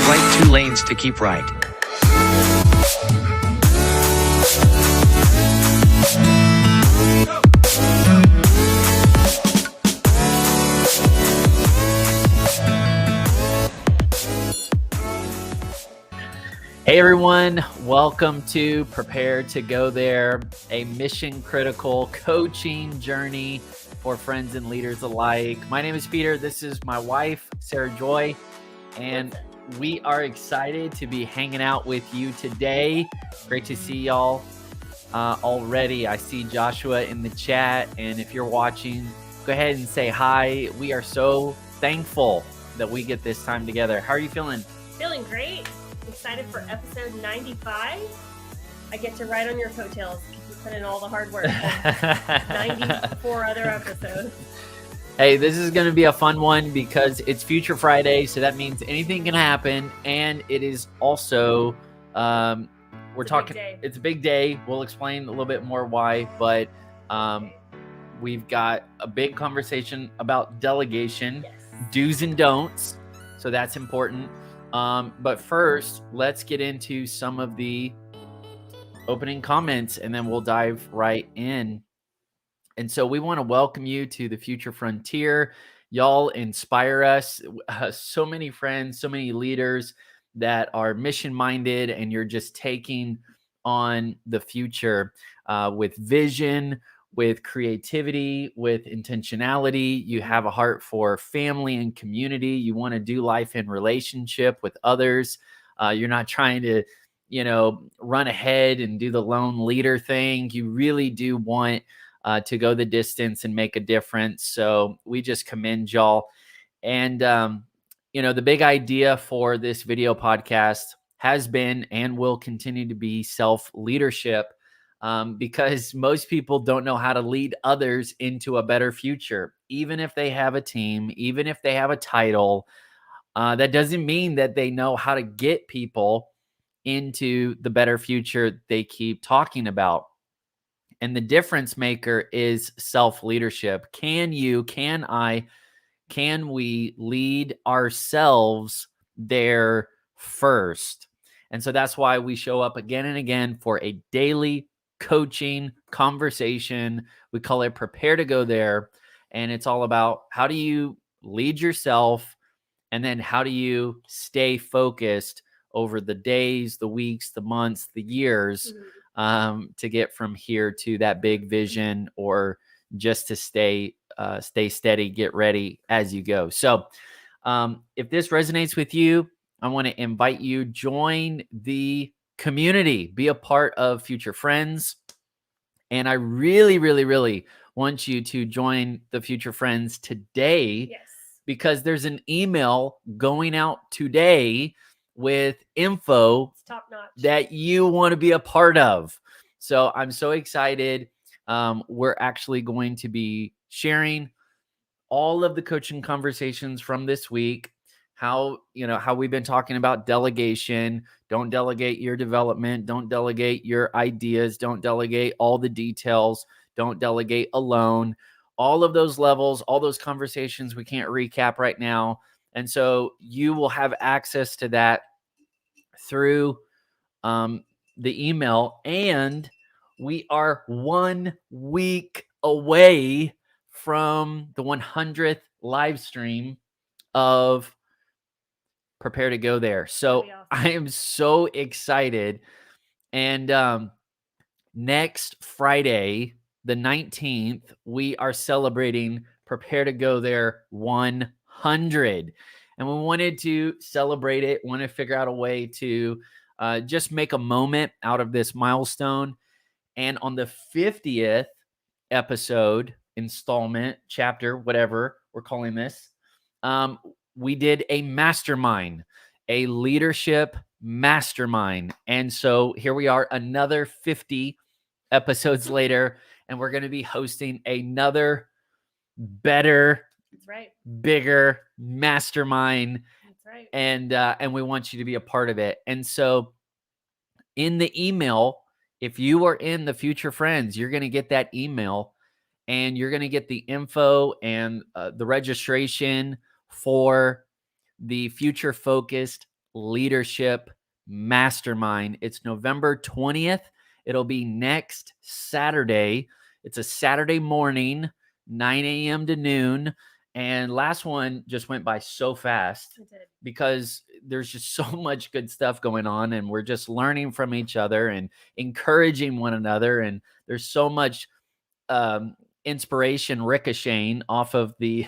right 2 lanes to keep right. Hey everyone, welcome to Prepare to Go There, a mission critical coaching journey for friends and leaders alike. My name is Peter. This is my wife, Sarah Joy, and we are excited to be hanging out with you today. Great to see y'all already. I see Joshua in the chat, and if you're watching, go ahead and say hi. We are so thankful that we get this time together. How are you feeling? Feeling great. Excited for episode 95. I get to ride on your coattails because you put in all the hard work. 94 other episodes. Hey, this is going to be a fun one because it's Future Friday, so that means anything can happen, and it is also it's a big day. We'll explain a little bit more why, but we've got a big conversation about delegation, do's and don'ts, so that's important. But first, let's get into some of the opening comments, and then we'll dive right in. And so we want to welcome you to the Future Frontier. Y'all inspire us. So many friends, so many leaders that are mission-minded, and you're just taking on the future with vision, with creativity, with intentionality. You have a heart for family and community. You want to do life in relationship with others. You're not trying to, run ahead and do the lone leader thing. You really do want to go the distance and make a difference. So we just commend y'all. And, the big idea for this video podcast has been and will continue to be self-leadership. Because most people don't know how to lead others into a better future. Even if they have a team, even if they have a title, that doesn't mean that they know how to get people into the better future they keep talking about. And the difference maker is self-leadership. Can we lead ourselves there first? And so that's why we show up again and again for a daily coaching conversation. We call it Prepare to Go There. And it's all about how do you lead yourself, and then how do you stay focused over the days, the weeks, the months, the years, to get from here to that big vision, or just to stay steady, get ready as you go. So if this resonates with you, I want to invite you, join the community, be a part of Future Friends. And I really, really, really want you to join the Future Friends today, because there's an email going out today with info that you want to be a part of. So I'm so excited. We're actually going to be sharing all of the coaching conversations from this week. How we've been talking about delegation. Don't delegate your development. Don't delegate your ideas. Don't delegate all the details. Don't delegate alone. All of those levels, all those conversations we can't recap right now. And so you will have access to that through the email. And we are 1 week away from the 100th live stream of Prepare to Go There. So awesome. I am so excited. And next Friday, the 19th, we are celebrating Prepare to Go There 100. And we wanted to celebrate it, want to figure out a way to just make a moment out of this milestone. And on the 50th episode, installment, chapter, whatever we're calling this, we did a mastermind, a leadership mastermind. And so here we are, another 50 episodes later, and we're going to be hosting another better, bigger mastermind. That's right. And we want you to be a part of it. And so in the email, if you are in the Future Friends, you're going to get that email, and you're going to get the info and the registration for the future focused Leadership Mastermind. It's November 20th. It'll be next Saturday. It's a Saturday morning, 9 a.m. to noon. And last one just went by so fast because there's just so much good stuff going on, and we're just learning from each other and encouraging one another. And there's so much inspiration ricocheting off of the,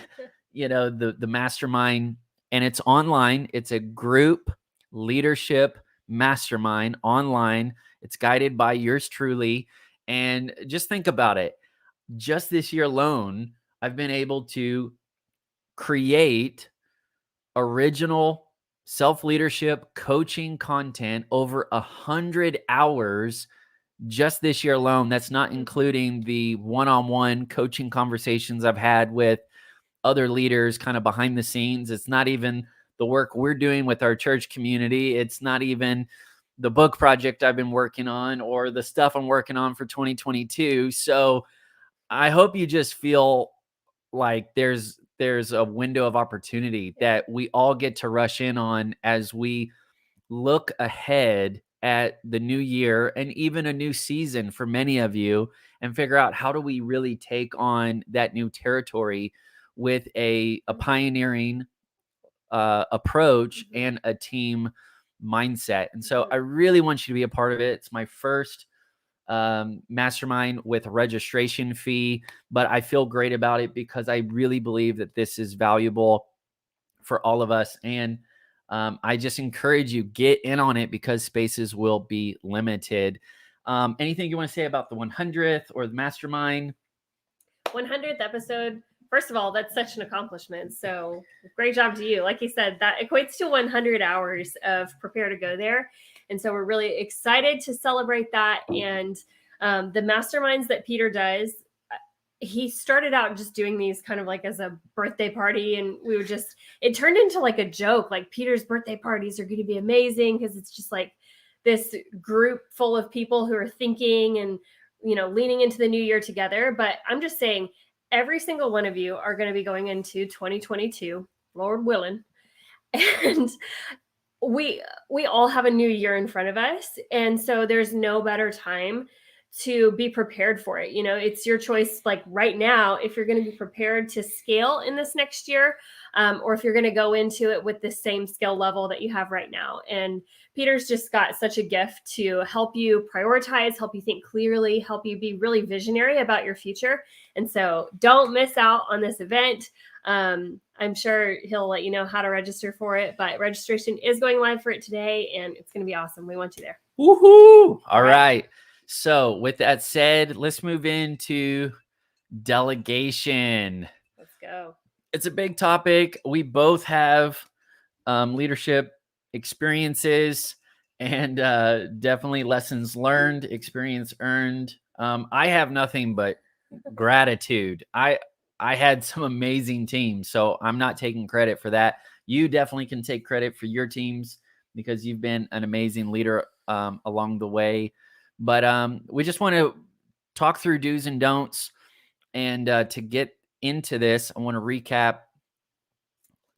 the mastermind. And it's online. It's a group leadership mastermind online. It's guided by yours truly. And just think about it. Just this year alone, I've been able to create original self-leadership coaching content over 100 hours just this year alone. That's not including the one-on-one coaching conversations I've had with other leaders kind of behind the scenes. It's not even the work we're doing with our church community. It's not even the book project I've been working on or the stuff I'm working on for 2022. So I hope you just feel like there's a window of opportunity that we all get to rush in on as we look ahead at the new year and even a new season for many of you, and figure out how do we really take on that new territory with a pioneering approach and a team mindset. And so I really want you to be a part of it. It's my first mastermind with a registration fee, but I feel great about it because I really believe that this is valuable for all of us. And I just encourage you, get in on it because spaces will be limited. Anything you want to say about the 100th or the mastermind? 100th episode. First of all, that's such an accomplishment. So great job to you. Like you said, that equates to 100 hours of prepare to go there. And so we're really excited to celebrate that. And the masterminds that Peter does, he started out just doing these kind of like as a birthday party. And we would just, it turned into like a joke, like Peter's birthday parties are going to be amazing because it's just like this group full of people who are thinking and, leaning into the new year together. But I'm just saying, every single one of you are going to be going into 2022, Lord willing. And we all have a new year in front of us. And so there's no better time to be prepared for it. It's your choice, like right now, if you're going to be prepared to scale in this next year, or if you're going to go into it with the same skill level that you have right now. And Peter's just got such a gift to help you prioritize, help you think clearly, help you be really visionary about your future. And so don't miss out on this event. I'm sure he'll let you know how to register for it, but registration is going live for it today, and it's going to be awesome. We want you there. Woohoo! All right. So with that said, let's move into delegation. Let's go. It's a big topic. We both have leadership experiences and definitely lessons learned, experience earned. I have nothing but gratitude. I had some amazing teams, so I'm not taking credit for that. You definitely can take credit for your teams because you've been an amazing leader along the way. But we just want to talk through do's and don'ts. And to get into this, I want to recap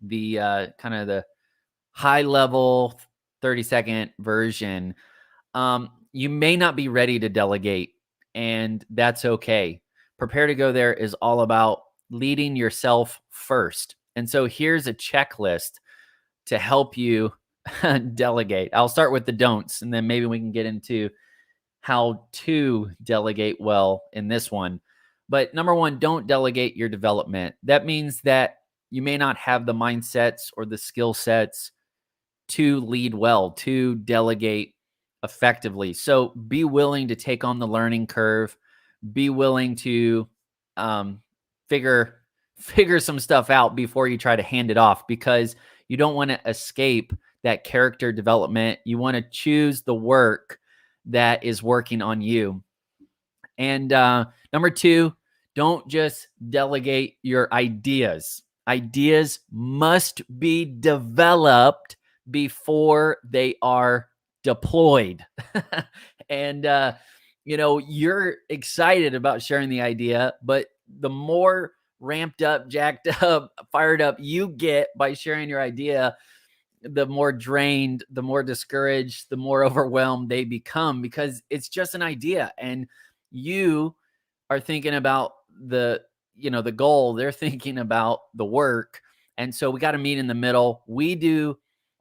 the kind of the high level 30-second version. You may not be ready to delegate, and that's okay. Prepare to go there is all about leading yourself first. And so here's a checklist to help you delegate. I'll start with the don'ts, and then maybe we can get into how to delegate well in this one. But number one, don't delegate your development. That means that you may not have the mindsets or the skill sets to lead well, to delegate effectively. So be willing to take on the learning curve. Be willing to figure some stuff out before you try to hand it off, because you don't want to escape that character development. You want to choose the work that is working on you. And number two, don't just delegate your ideas. Ideas must be developed before they are deployed. And, you're excited about sharing the idea, but the more ramped up, jacked up, fired up you get by sharing your idea, the more drained, the more discouraged, the more overwhelmed they become, because it's just an idea. And you are thinking about the goal, they're thinking about the work. And so we got to meet in the middle. We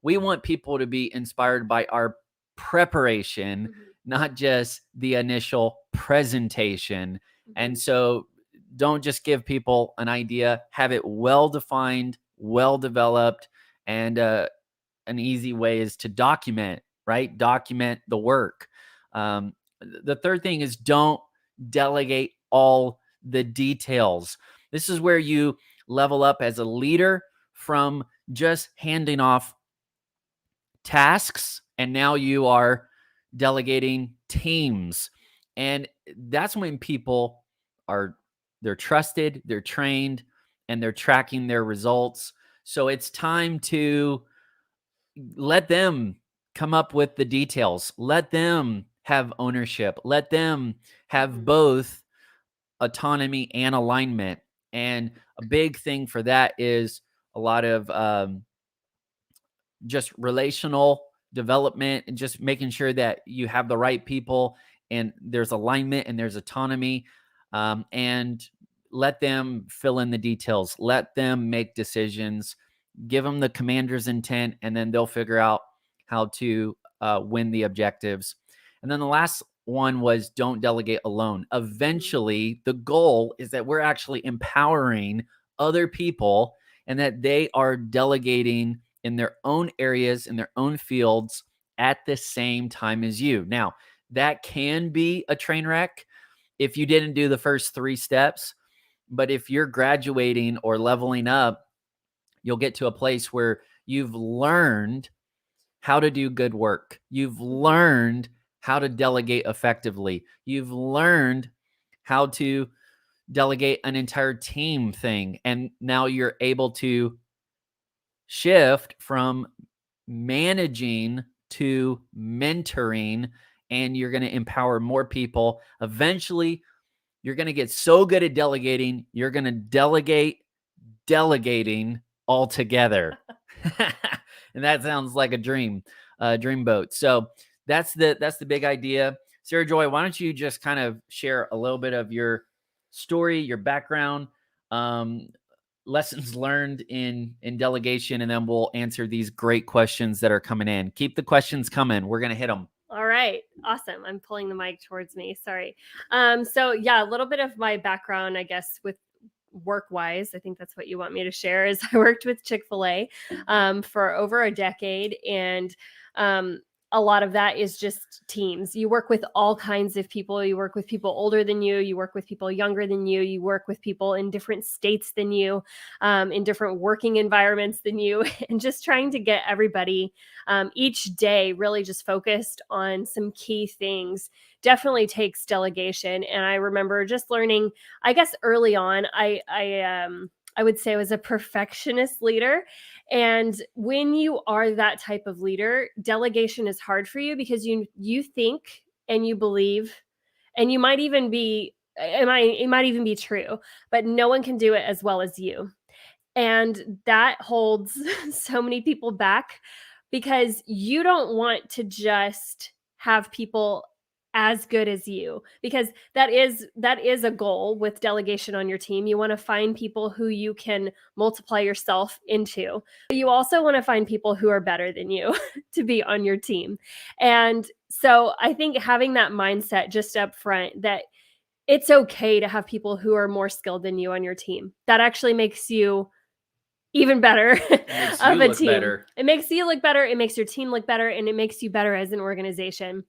want people to be inspired by our preparation, not just the initial presentation. And so don't just give people an idea, have it well defined, well developed. And an easy way is to document, right? Document the work. The third thing is don't delegate all the details. This is where you level up as a leader from just handing off tasks, and now you are delegating teams. And that's when people they're trusted, they're trained, and they're tracking their results. So it's time to let them come up with the details. Let them have ownership. Let them have both autonomy and alignment. And a big thing for that is a lot of just relational development, and just making sure that you have the right people and there's alignment and there's autonomy. And let them fill in the details. Let them make decisions. Give them the commander's intent, and then they'll figure out how to win the objectives. And then the last one was don't delegate alone. Eventually, the goal is that we're actually empowering other people and that they are delegating in their own areas, in their own fields at the same time as you. Now, that can be a train wreck if you didn't do the first 3 steps. But if you're graduating or leveling up, you'll get to a place where you've learned how to do good work. You've learned how to delegate effectively. You've learned how to delegate an entire team thing. And now you're able to shift from managing to mentoring, and you're going to empower more people. Eventually, you're going to get so good at delegating, you're going to delegate delegating altogether. And that sounds like a dream boat. So that's the big idea. Sarah Joy, why don't you just kind of share a little bit of your story, your background, lessons learned in delegation, and then we'll answer these great questions that are coming in. Keep the questions coming. We're going to hit them. All right. Awesome. I'm pulling the mic towards me. Sorry. So yeah, a little bit of my background, I guess, with work-wise, I think that's what you want me to share, is I worked with Chick-Fil-A for over a decade. And a lot of that is just teams. You work with all kinds of people. You work with people older than you. You work with people younger than you. You work with people in different states than you, in different working environments than you, and just trying to get everybody each day really just focused on some key things definitely takes delegation. And I remember just learning, I guess early on, I would say I was a perfectionist leader. And when you are that type of leader, delegation is hard for you because you think and you believe, and you might even be, it might even be true, but no one can do it as well as you. And that holds so many people back because you don't want to just have people as good as you, because that is a goal with delegation on your team. You want to find people who you can multiply yourself into. You also want to find people who are better than you to be on your team. And so I think having that mindset just up front, that it's okay to have people who are more skilled than you on your team, that actually makes you even better of a team. Better. It makes you look better. It makes your team look better, and it makes you better as an organization.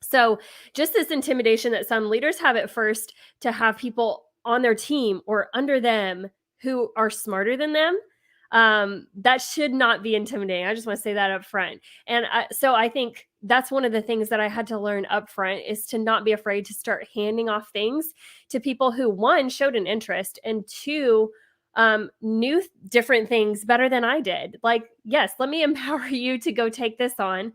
So just this intimidation that some leaders have at first to have people on their team or under them who are smarter than them, that should not be intimidating. I just want to say that up front. And so I think that's one of the things that I had to learn up front, is to not be afraid to start handing off things to people who, one, showed an interest, and two, knew different things better than I did. Like, yes, let me empower you to go take this on.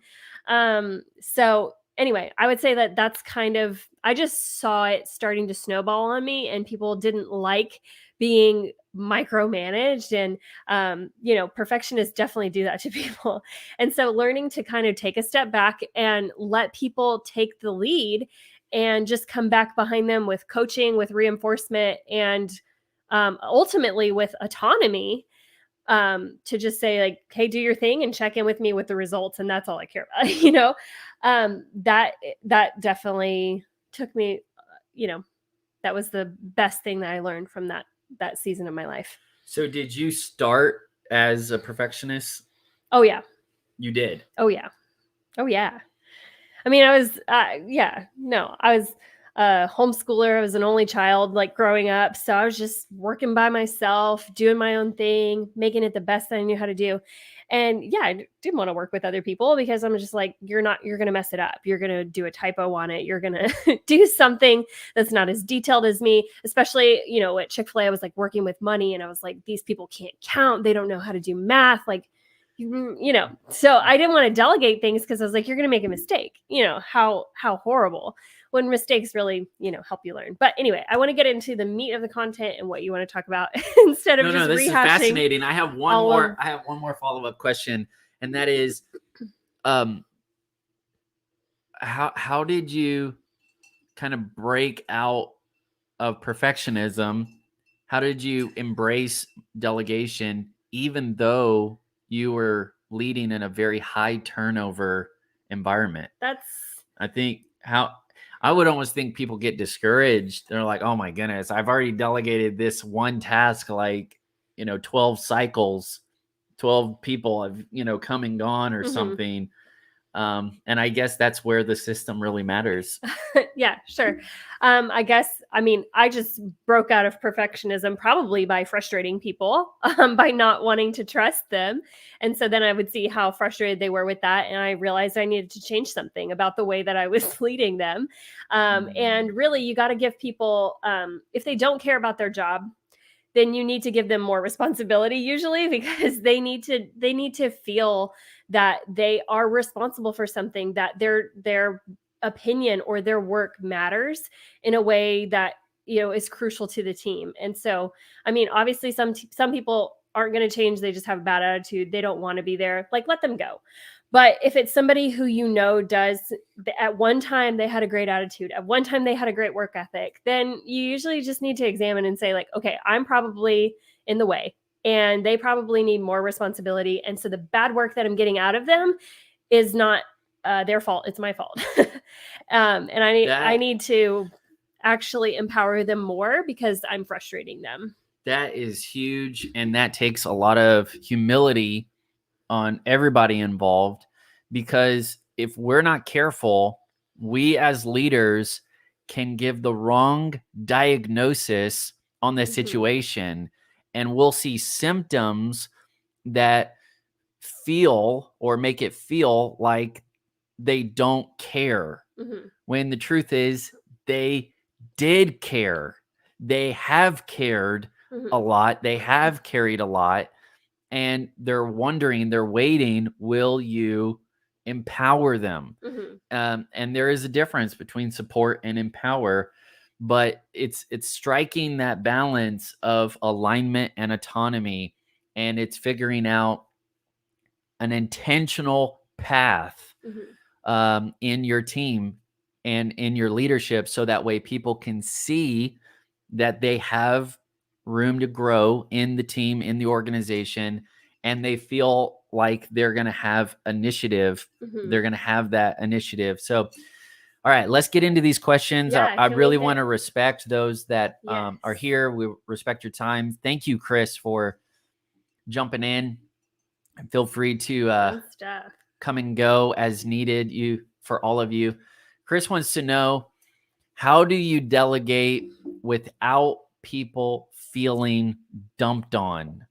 So anyway, I would say that that's kind of, I just saw it starting to snowball on me, and people didn't like being micromanaged. And perfectionists definitely do that to people. And so learning to kind of take a step back and let people take the lead and just come back behind them with coaching, with reinforcement, and ultimately with autonomy, to just say like, hey, do your thing and check in with me with the results. And that's all I care about. That definitely took me, that was the best thing that I learned from that season of my life. So did you start as a perfectionist? Oh yeah. You did. Oh yeah. I mean, I was, I was a homeschooler. I was an only child, like growing up. So I was just working by myself, doing my own thing, making it the best that I knew how to do. And yeah, I didn't want to work with other people because I'm just like, you're going to mess it up. You're going to do a typo on it. You're going to do something that's not as detailed as me, especially, at Chick-Fil-A, I was like working with money and I was like, these people can't count. They don't know how to do math. Like, so I didn't want to delegate things because I was like, you're going to make a mistake. How horrible, when mistakes really, help you learn. But anyway, I want to get into the meat of the content and what you want to talk about instead of just this rehashing. Is fascinating. I have one more follow-up question, and that is, how did you kind of break out of perfectionism? How did you embrace delegation, even though you were leading in a very high turnover environment? I think I would almost think people get discouraged. They're like, oh my goodness, I've already delegated this one task, 12 cycles, 12 people have, come and gone or something. And I guess that's where the system really matters. Yeah, sure. I just broke out of perfectionism probably by frustrating people, by not wanting to trust them. And so then I would see how frustrated they were with that. And I realized I needed to change something about the way that I was leading them. And really, you got to give people, if they don't care about their job, then you need to give them more responsibility usually, because they need to feel that they are responsible for something, that their opinion or their work matters in a way that is crucial to the team. And so, I mean, obviously some people aren't going to change. They just have a bad attitude. They don't want to be there. Like, let them go. But if it's somebody who does, at one time they had a great attitude, at one time they had a great work ethic, then you usually just need to examine and say like, okay, I'm probably in the way and they probably need more responsibility. And so the bad work that I'm getting out of them is not their fault. It's my fault. And I need to actually empower them more because I'm frustrating them. That is huge. And that takes a lot of humility on everybody involved, because if we're not careful, we as leaders can give the wrong diagnosis on the situation, and we'll see symptoms that feel or make it feel like they don't care, when the truth is they did care. They have cared a lot. They have carried a lot. And they're waiting, will you empower them? And there is a difference between support and empower, but it's striking that balance of alignment and autonomy, and it's figuring out an intentional path in your team and in your leadership, so that way people can see that they have room to grow in the team, in the organization, and they feel like they're going to have initiative. They're going to have that initiative. So, all right, let's get into these questions. Yeah, I really want to respect those that are here. We respect your time. Thank you, Chris, for jumping in. And feel free to come and go as needed. For all of you. Chris wants to know, how do you delegate without people feeling dumped on?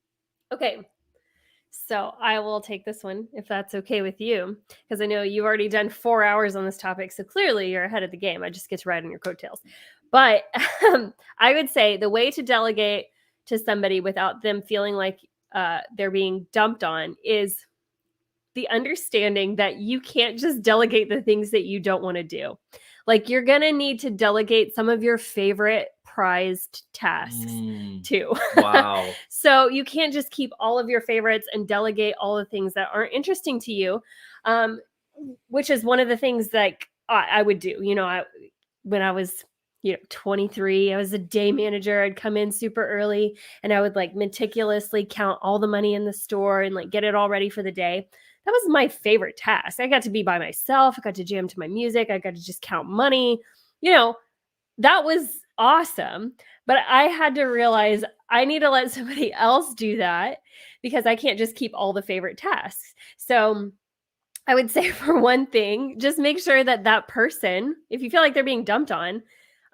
Okay. So I will take this one if that's okay with you, because I know you've already done 4 hours on this topic. So clearly you're ahead of the game. I just get to ride on your coattails. But I would say the way to delegate to somebody without them feeling like they're being dumped on is the understanding that you can't just delegate the things that you don't want to do. Like, you're going to need to delegate some of your favorite prized tasks too. Wow. So you can't just keep all of your favorites and delegate all the things that aren't interesting to you, which is one of the things like I would do. When I was 23, I was a day manager. I'd come in super early and I would like meticulously count all the money in the store and like get it all ready for the day. That was my favorite task. I got to be by myself. I got to jam to my music. I got to just count money. That was awesome. But I had to realize I need to let somebody else do that because I can't just keep all the favorite tasks. So I would say, for one thing, just make sure that person, if you feel like they're being dumped on,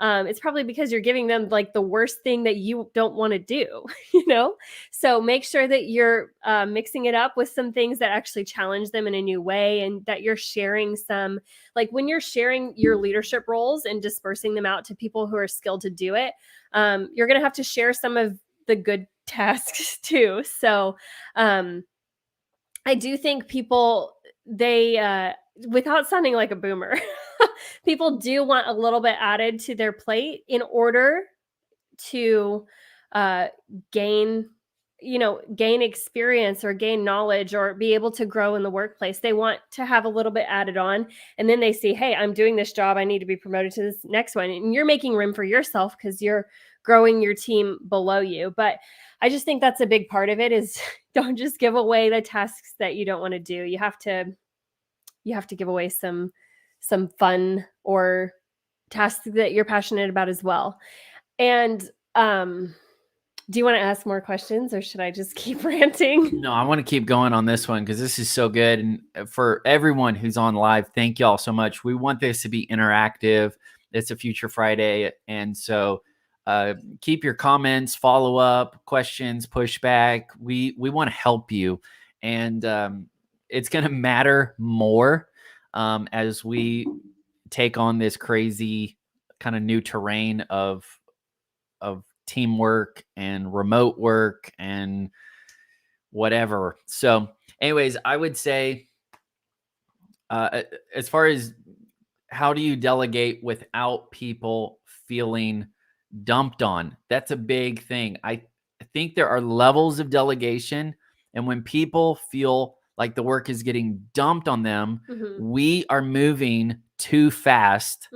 it's probably because you're giving them like the worst thing that you don't want to do, So make sure that you're mixing it up with some things that actually challenge them in a new way, and that you're sharing some, like when you're sharing your leadership roles and dispersing them out to people who are skilled to do it, you're going to have to share some of the good tasks too. So I do think people, without sounding like a boomer, people do want a little bit added to their plate in order to gain experience or gain knowledge or be able to grow in the workplace. They want to have a little bit added on, and then they see, hey, I'm doing this job, I need to be promoted to this next one, and you're making room for yourself because you're growing your team below you. But I just think that's a big part of it, is don't just give away the tasks that you don't want to do. You have to give away some fun or tasks that you're passionate about as well. And do you want to ask more questions, or should I just keep ranting? No, I want to keep going on this one because this is so good. And for everyone who's on live, thank y'all so much. We want this to be interactive. It's a Future Friday. And so keep your comments, follow up, questions, pushback. We want to help you. And it's going to matter more as we take on this crazy kind of new terrain of teamwork and remote work and whatever. So anyways, I would say as far as how do you delegate without people feeling dumped on, that's a big thing. I think there are levels of delegation, and when people feel like the work is getting dumped on them, we are moving too fast.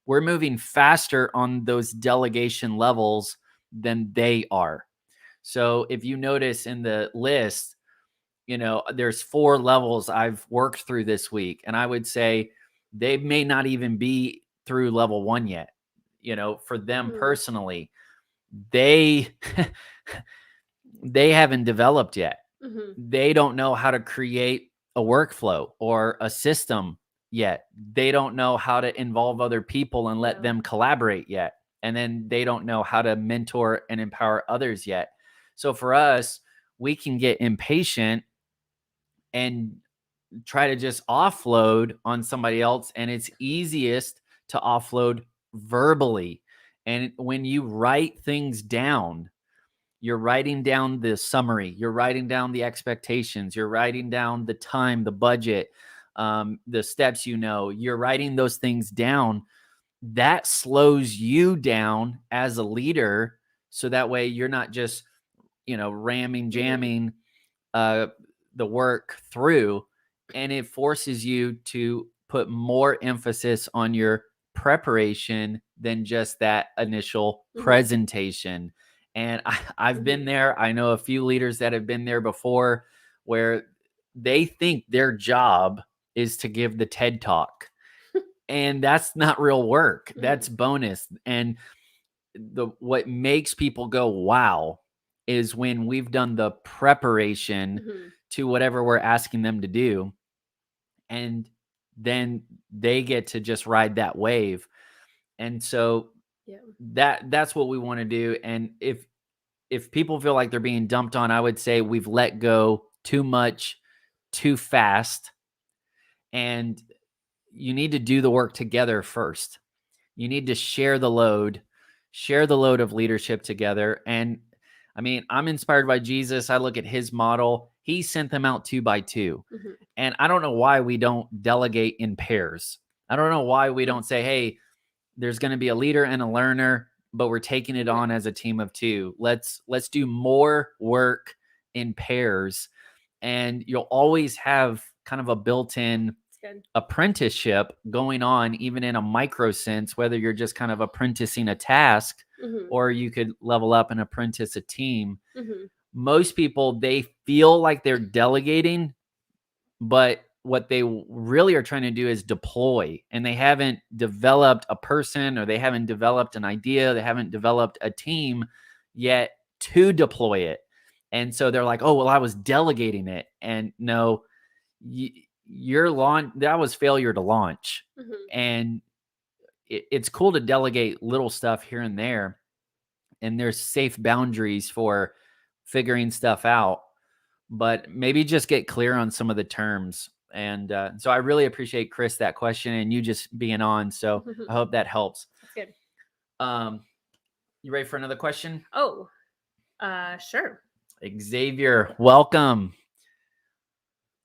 We're moving faster on those delegation levels than they are. So if you notice in the list, there's 4 levels I've worked through this week, and I would say they may not even be through level 1 yet. For them personally, they they haven't developed yet. They don't know how to create a workflow or a system yet. They don't know how to involve other people and let them collaborate yet. And then they don't know how to mentor and empower others yet. So for us, we can get impatient and try to just offload on somebody else. And it's easiest to offload verbally. And when you write things down, you're writing down the summary, you're writing down the expectations, you're writing down the time, the budget, the steps, you're writing those things down. That slows you down as a leader. So that way you're not just, jamming the work through, and it forces you to put more emphasis on your preparation than just that initial presentation. And I've been there. I know a few leaders that have been there before, where they think their job is to give the TED Talk. And that's not real work. That's bonus. And what makes people go, wow, is when we've done the preparation to whatever we're asking them to do. And then they get to just ride that wave. And so that's what we want to do. And if people feel like they're being dumped on, I would say we've let go too much, too fast. And you need to do the work together first. You need to share the load of leadership together. And I mean, I'm inspired by Jesus. I look at his model. He sent them out 2 by 2. And I don't know why we don't delegate in pairs. I don't know why we don't say, hey, there's going to be a leader and a learner. but we're taking it on as a team of two. Let's do more work in pairs, and you'll always have kind of a built-in apprenticeship going on, even in a micro sense, whether you're just kind of apprenticing a task or you could level up and apprentice a team. Most people, they feel like they're delegating, but what they really are trying to do is deploy, and they haven't developed a person, or they haven't developed an idea, they haven't developed a team yet to deploy it. And so they're like, oh, well, I was delegating it. And no, your launch, that was failure to launch. And it's cool to delegate little stuff here and there, and there's safe boundaries for figuring stuff out, but maybe just get clear on some of the terms. And so I really appreciate, Chris, that question and you just being on. So I hope that helps. That's good. You ready for another question? Oh, sure. Xavier, welcome.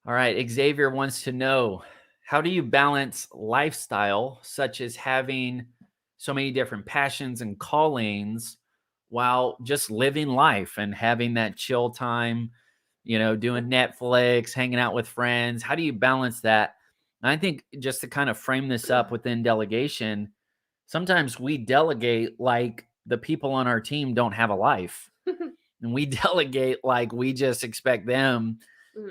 All right. Xavier wants to know, how do you balance lifestyle, such as having so many different passions and callings, while just living life and having that chill time, doing Netflix, hanging out with friends? How do you balance that? And I think, just to kind of frame this up within delegation, sometimes we delegate like the people on our team don't have a life. And we delegate like we just expect them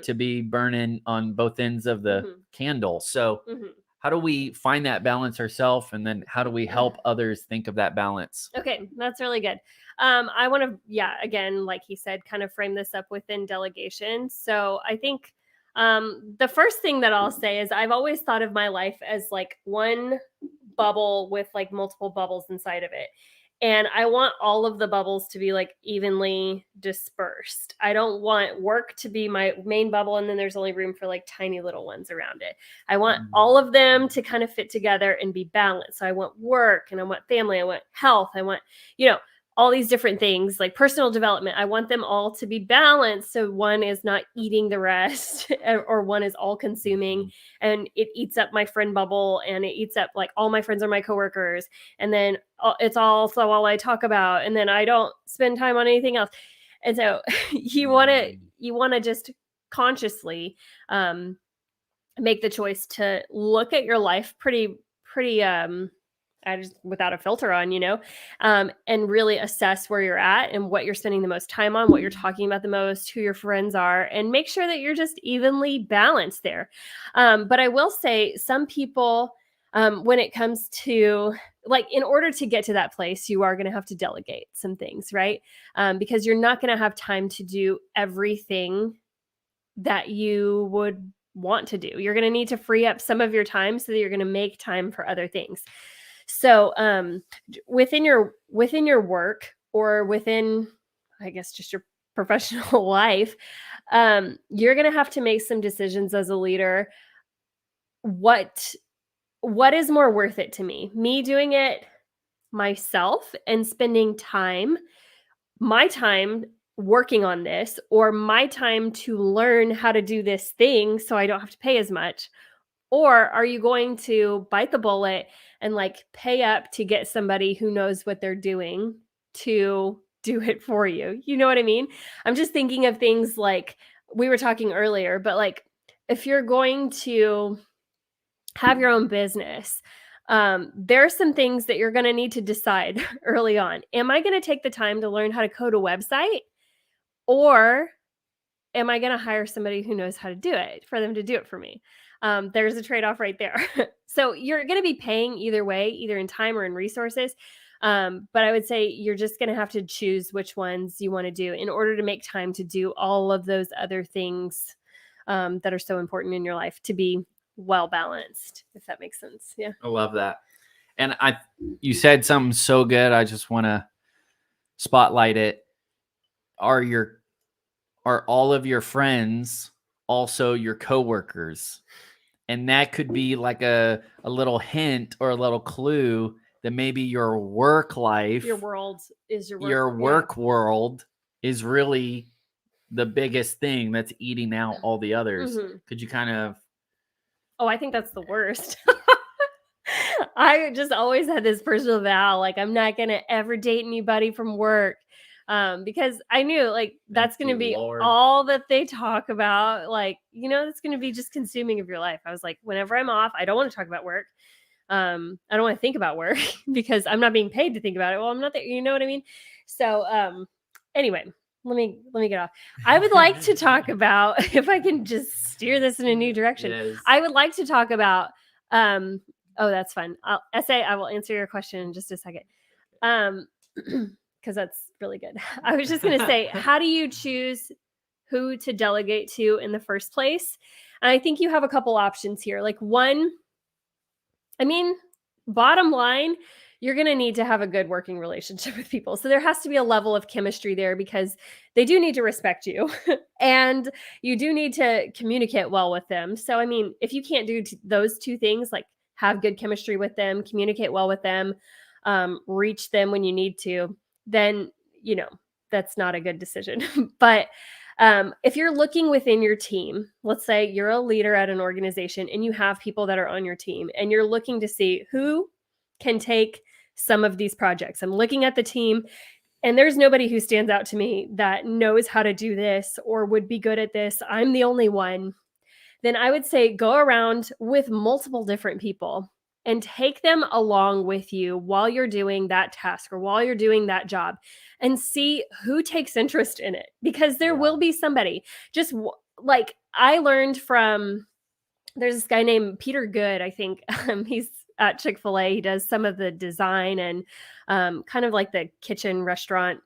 to be burning on both ends of the candle. So how do we find that balance ourselves? And then how do we help others think of that balance? Okay, that's really good. I want to, again, like he said, kind of frame this up within delegation. So I think the first thing that I'll say is I've always thought of my life as like one bubble with like multiple bubbles inside of it. And I want all of the bubbles to be like evenly dispersed. I don't want work to be my main bubble, and then there's only room for like tiny little ones around it. I want all of them to kind of fit together and be balanced. So I want work, and I want family, I want health, I want, all these different things like personal development. I want them all to be balanced. So one is not eating the rest or one is all consuming and it eats up my friend bubble and it eats up like all my friends are my coworkers. And then it's also all I talk about. And then I don't spend time on anything else. And so you want to just consciously make the choice to look at your life pretty just without a filter on, and really assess where you're at and what you're spending the most time on, what you're talking about the most, who your friends are, and make sure that you're just evenly balanced there. But I will say some people, when it comes to like, in order to get to that place, you are going to have to delegate some things, right? Because you're not going to have time to do everything that you would want to do. You're going to need to free up some of your time so that you're going to make time for other things. So within your work or within, I guess, just your professional life, you're going to have to make some decisions as a leader. What is more worth it to me? Me doing it myself and spending my time working on this, or my time to learn how to do this thing so I don't have to pay as much? Or are you going to bite the bullet and like pay up to get somebody who knows what they're doing to do it for you? You know what I mean? I'm just thinking of things like we were talking earlier, but like if you're going to have your own business, there are some things that you're going to need to decide early on. Am I going to take the time to learn how to code a website, or am I going to hire somebody who knows how to do it for them to do it for me? There's a trade-off right there. So you're going to be paying either way, either in time or in resources. But I would say you're just going to have to choose which ones you want to do in order to make time to do all of those other things that are so important in your life to be well balanced, if that makes sense. Yeah. I love that. And you said something so good. I just want to spotlight it. Are all of your friends also your coworkers? And that could be like a little hint or a little clue that maybe your work life, your world is your work world is really the biggest thing that's eating out all the others. Could you kind of? Oh, I think that's the worst. I just always had this personal vow, like I'm not going to ever date anybody from work. Because I knew like that's going to be all that they talk about. Like, it's going to be just consuming of your life. I was like, whenever I'm off, I don't want to talk about work. I don't want to think about work because I'm not being paid to think about it. Well, I'm not there. You know what I mean? So, anyway, let me get off. I would like to talk about, if I can just steer this in a new direction. Yes. I would like to talk about, oh, that's fun. I will answer your question in just a second. Because that's really good. I was just going to say, how do you choose who to delegate to in the first place? And I think you have a couple options here. Like one, bottom line, you're going to need to have a good working relationship with people. So there has to be a level of chemistry there because they do need to respect you and you do need to communicate well with them. So, if you can't do those two things, like have good chemistry with them, communicate well with them, reach them when you need to, then, that's not a good decision. But if you're looking within your team, let's say you're a leader at an organization and you have people that are on your team and you're looking to see who can take some of these projects. I'm looking at the team and there's nobody who stands out to me that knows how to do this or would be good at this. I'm the only one. Then I would say go around with multiple different people and take them along with you while you're doing that task or while you're doing that job and see who takes interest in it, because there will be somebody. Just like I learned from, there's this guy named Peter Good, I think. He's at Chick-Fil-A. He does some of the design and kind of like the kitchen restaurant.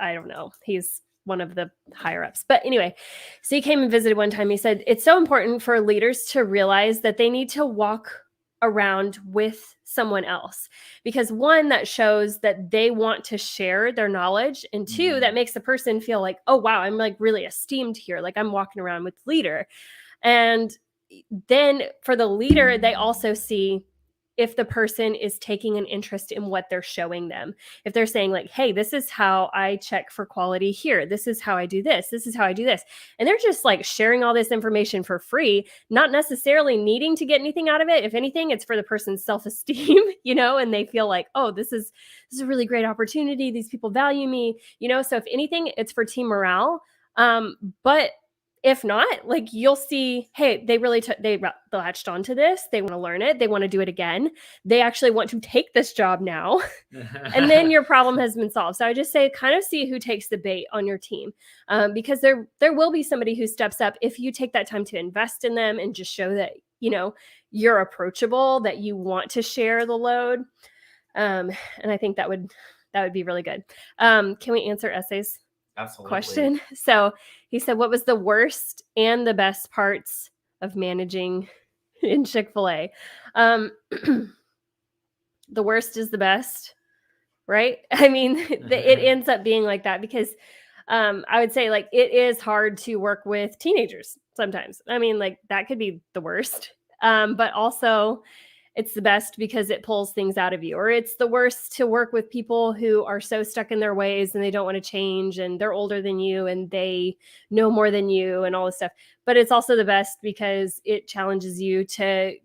I don't know. He's one of the higher ups. But anyway, so he came and visited one time. He said, it's so important for leaders to realize that they need to walk around with someone else, because one, that shows that they want to share their knowledge, and two, that makes the person feel like, oh wow, I'm like really esteemed here, like I'm walking around with the leader. And then for the leader, they also see if the person is taking an interest in what they're showing them. If they're saying like, hey, this is how I check for quality here. This is how I do this. This is how I do this. And they're just like sharing all this information for free, not necessarily needing to get anything out of it. If anything, it's for the person's self-esteem, and they feel like, oh, this is a really great opportunity. These people value me, so if anything, it's for team morale. But if not, like you'll see, hey, they really they latched onto this. They want to learn it. They want to do it again. They actually want to take this job now. And then your problem has been solved. So I just say kind of see who takes the bait on your team, because there will be somebody who steps up if you take that time to invest in them and just show that, you're approachable, that you want to share the load. And I think that would be really good. Can we answer essays? Absolutely. Question. So he said, what was the worst and the best parts of managing in Chick-fil-A? The worst is the best, right? It ends up being like that because I would say like it is hard to work with teenagers sometimes. Like that could be the worst. But also it's the best because it pulls things out of you. Or it's the worst to work with people who are so stuck in their ways and they don't want to change, and they're older than you and they know more than you and all this stuff. But it's also the best because it challenges you to,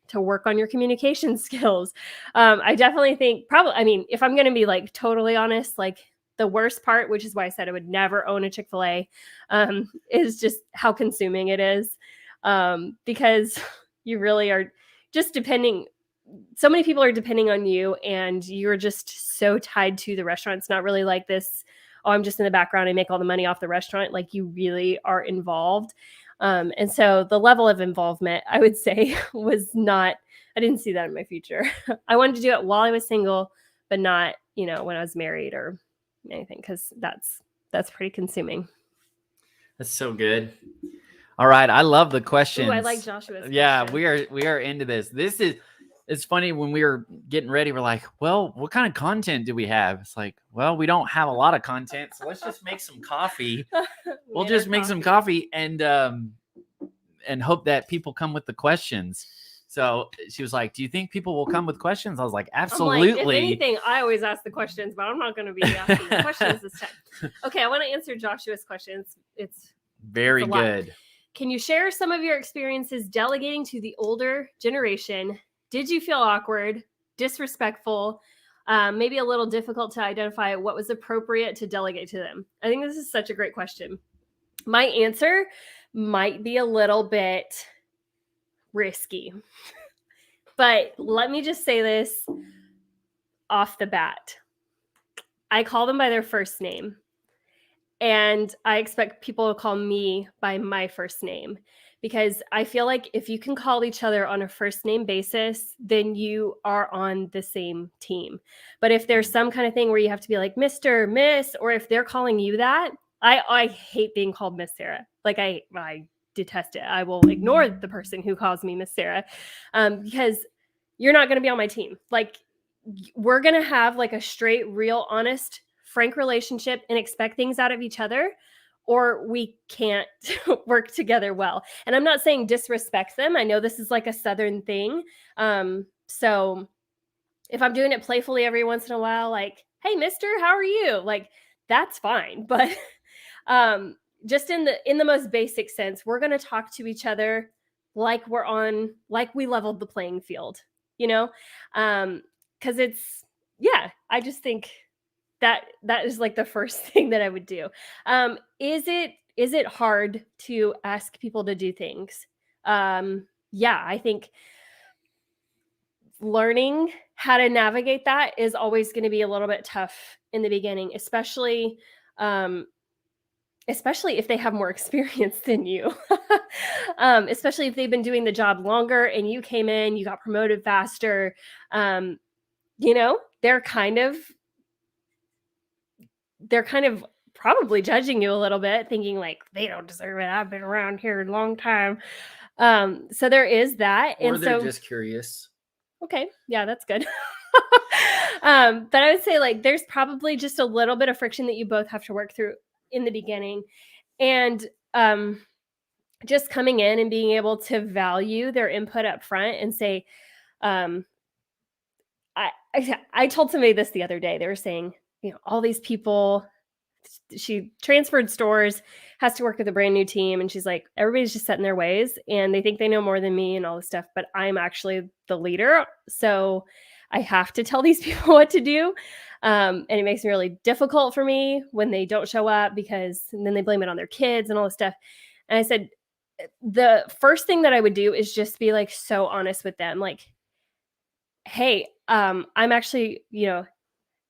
to work on your communication skills. I definitely think if I'm going to be like totally honest, like the worst part, which is why I said I would never own a Chick-fil-A, is just how consuming it is. Because you really are just depending. So many people are depending on you and you're just so tied to the restaurant. It's not really like this, oh, I'm just in the background and make all the money off the restaurant. Like you really are involved. And so the level of involvement, I would say, was not, I didn't see that in my future. I wanted to do it while I was single, but not, when I was married or anything, because that's pretty consuming. That's so good. All right. I love the questions. Ooh, I like Joshua's question. Yeah, we are into this. It's funny when we were getting ready, we're like, well, what kind of content do we have? It's like, well, we don't have a lot of content. So let's just make some coffee. We'll just make some coffee and hope that people come with the questions. So she was like, do you think people will come with questions? I was like, absolutely. If anything, I always ask the questions, but I'm not going to be asking the questions this time. Okay, I want to answer Joshua's questions. It's very good. Can you share some of your experiences delegating to the older generation Did you feel awkward, disrespectful, maybe a little difficult to identify what was appropriate to delegate to them? I think this is such a great question. My answer might be a little bit risky, but let me just say this off the bat. I call them by their first name, and I expect people to call me by my first name, because I feel like if you can call each other on a first name basis, then you are on the same team. But if there's some kind of thing where you have to be like Mr., Miss, or if they're calling you that, I hate being called Miss Sarah. Like I detest it. I will ignore the person who calls me Miss Sarah, because you're not going to be on my team. Like, we're going to have like a straight, real, honest, frank relationship and expect things out of each other, or we can't work together well. And I'm not saying disrespect them. I know this is like a Southern thing. So if I'm doing it playfully every once in a while, like, hey, mister, how are you? Like, that's fine. But just in the most basic sense, we're going to talk to each other like we leveled the playing field, you know? Because I just think that is like the first thing that I would do. Is it hard to ask people to do things? Yeah, I think learning how to navigate that is always going to be a little bit tough in the beginning, especially if they have more experience than you. Especially if they've been doing the job longer and you came in, you got promoted faster. They're kind of probably judging you a little bit, thinking like, they don't deserve it. I've been around here a long time. So there is that. Or they're just curious. Okay. Yeah, that's good. But I would say like there's probably just a little bit of friction that you both have to work through in the beginning. And just coming in and being able to value their input up front and say, I told somebody this the other day. They were saying, all these people, she transferred stores, has to work with a brand new team. And she's like, everybody's just set in their ways and they think they know more than me and all this stuff, but I'm actually the leader. So I have to tell these people what to do. And it makes it really difficult for me when they don't show up, because then they blame it on their kids and all this stuff. And I said, the first thing that I would do is just be like so honest with them. Like, hey, I'm actually,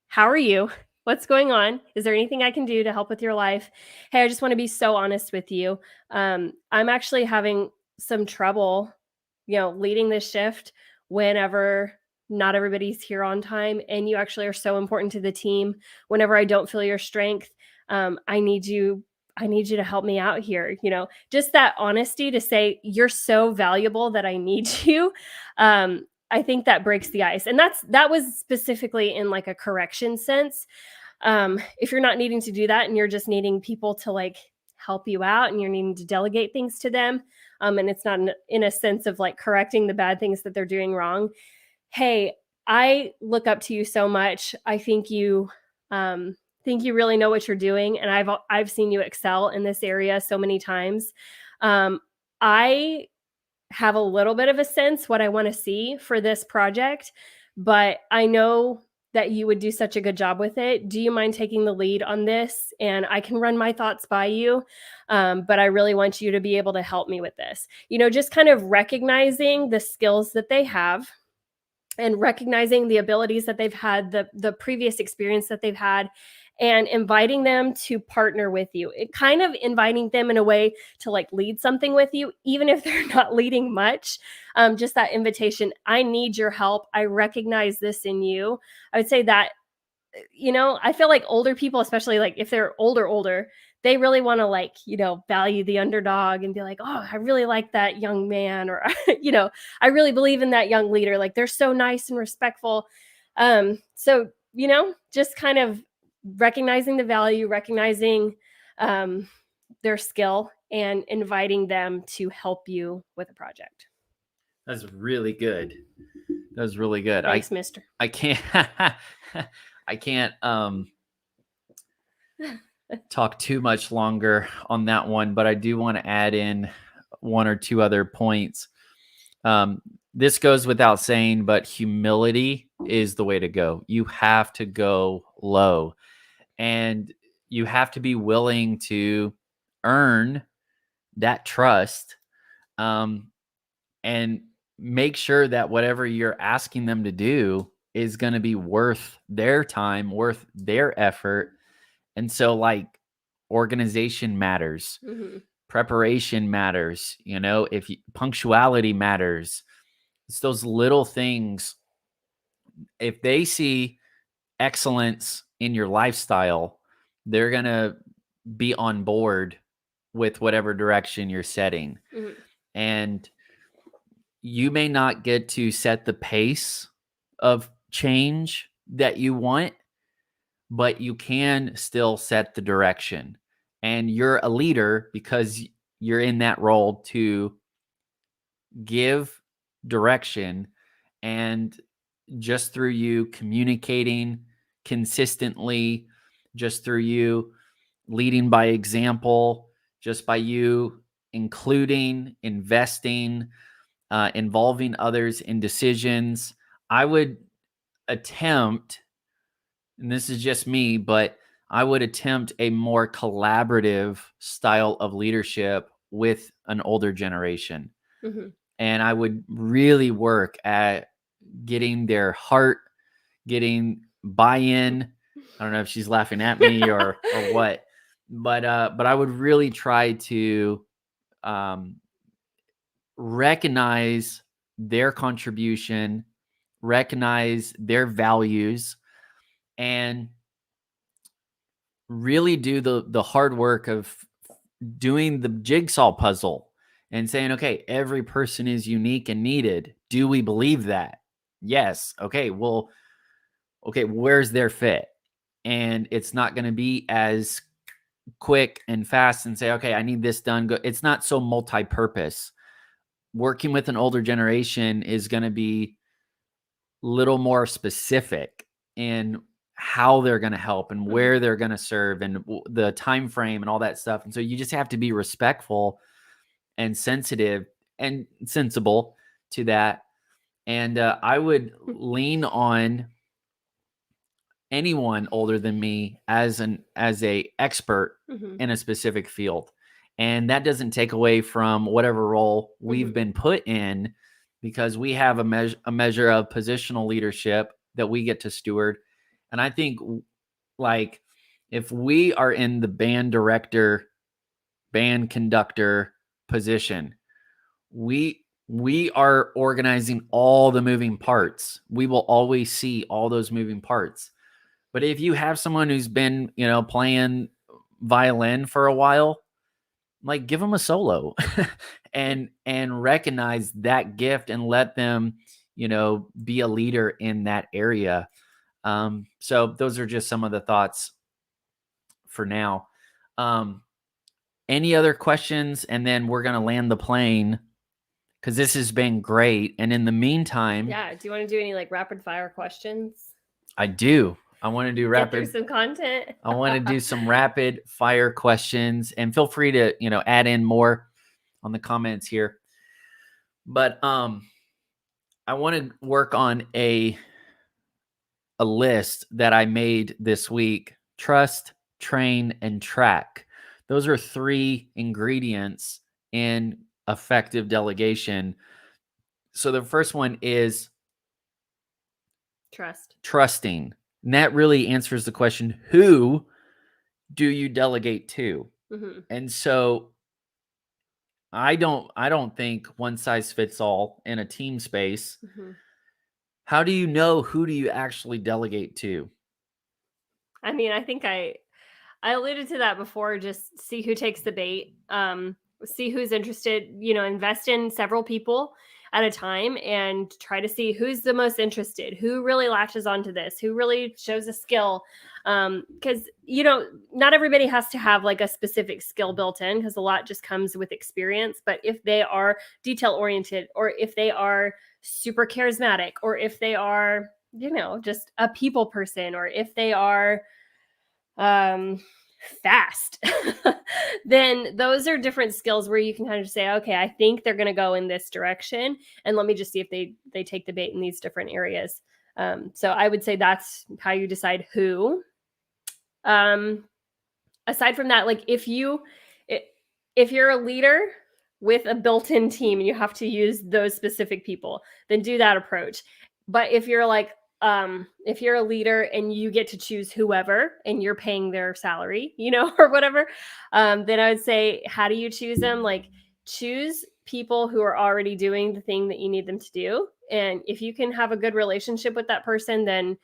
how are you? What's going on? Is there anything I can do to help with your life? Hey, I just want to be so honest with you. I'm actually having some trouble, leading this shift whenever not everybody's here on time. And you actually are so important to the team. Whenever I don't feel your strength, I need you to help me out here. Just that honesty to say, you're so valuable that I need you. I think that breaks the ice. And that was specifically in like a correction sense. If you're not needing to do that and you're just needing people to like help you out and you're needing to delegate things to them, and it's not in a sense of like correcting the bad things that they're doing wrong. Hey, I look up to you so much. I think you really know what you're doing. And I've seen you excel in this area so many times. I have a little bit of a sense what I want to see for this project, but I know that you would do such a good job with it. Do you mind taking the lead on this? And I can run my thoughts by you, but I really want you to be able to help me with this. Just kind of recognizing the skills that they have and recognizing the abilities that they've had, the previous experience that they've had, and inviting them to partner with you. It kind of inviting them in a way to like lead something with you, even if they're not leading much. Just that invitation. I need your help. I recognize this in you. I would say that, I feel like older people, especially like if they're older, they really want to like, value the underdog and be like, oh, I really like that young man, or, I really believe in that young leader. Like they're so nice and respectful. So, just kind of recognizing the value, recognizing their skill, and inviting them to help you with a project. That's really good. That was really good. Thanks, mister. I can't talk too much longer on that one, but I do want to add in one or two other points. this goes without saying, but humility is the way to go. You have to go low, and you have to be willing to earn that trust, and make sure that whatever you're asking them to do is going to be worth their time, worth their effort. And so, like, organization matters, preparation matters, if punctuality matters. It's those little things. If they see excellence in your lifestyle, they're going to be on board with whatever direction you're setting. And you may not get to set the pace of change that you want, but you can still set the direction. And you're a leader because you're in that role to give direction. And just through you communicating consistently, just through you leading by example, just by you including, investing, involving others in decisions, I would attempt, and this is just me, but I would attempt a more collaborative style of leadership with an older generation. And I would really work at getting their heart, getting buy-in. I don't know if she's laughing at me or what, but I would really try to recognize their contribution, recognize their values, and really do the hard work of doing the jigsaw puzzle and saying, okay, every person is unique and needed. Do we believe that? Yes. Okay. Well, okay, where's their fit? And it's not going to be as quick and fast and say, okay, I need this done. It's not so multi-purpose. Working with an older generation is going to be a little more specific in how they're going to help and where they're going to serve and the time frame and all that stuff. And so you just have to be respectful and sensitive and sensible to that. And I would lean on anyone older than me as a expert in a specific field. And that doesn't take away from whatever role we've been put in, because we have a measure of positional leadership that we get to steward. And I think, like, if we are in the band director, band conductor position, we are organizing all the moving parts. We will always see all those moving parts. But if you have someone who's been, playing violin for a while, like, give them a solo and recognize that gift and let them, be a leader in that area. So those are just some of the thoughts for now. Any other questions? And then we're going to land the plane, because this has been great. And in the meantime, do you want to do any like rapid fire questions? I do. I want to do Get through some content. I want to do some rapid fire questions, and feel free to, add in more on the comments here. But I want to work on a list that I made this week: trust, train, and track. Those are 3 ingredients in effective delegation. So the first one is trusting. And that really answers the question, who do you delegate to? And so I don't think one size fits all in a team space. How do you know who do you actually delegate to? I mean, I think I alluded to that before. Just see who takes the bait. See who's interested. Invest in several people at a time and try to see who's the most interested, who really latches onto this, who really shows a skill. Because not everybody has to have like a specific skill built in, because a lot just comes with experience. But if they are detail oriented, or if they are super charismatic, or if they are just a people person, or if they are fast, then those are different skills where you can kind of say, okay, I think they're going to go in this direction, and let me just see if they take the bait in these different areas. So I would say that's how you decide who. Aside from that, like if you're a leader with a built-in team and you have to use those specific people, then do that approach. But if you're like if you're a leader and you get to choose whoever and you're paying their salary, or whatever, then I would say, how do you choose them? Like, choose people who are already doing the thing that you need them to do. And if you can have a good relationship with that person, then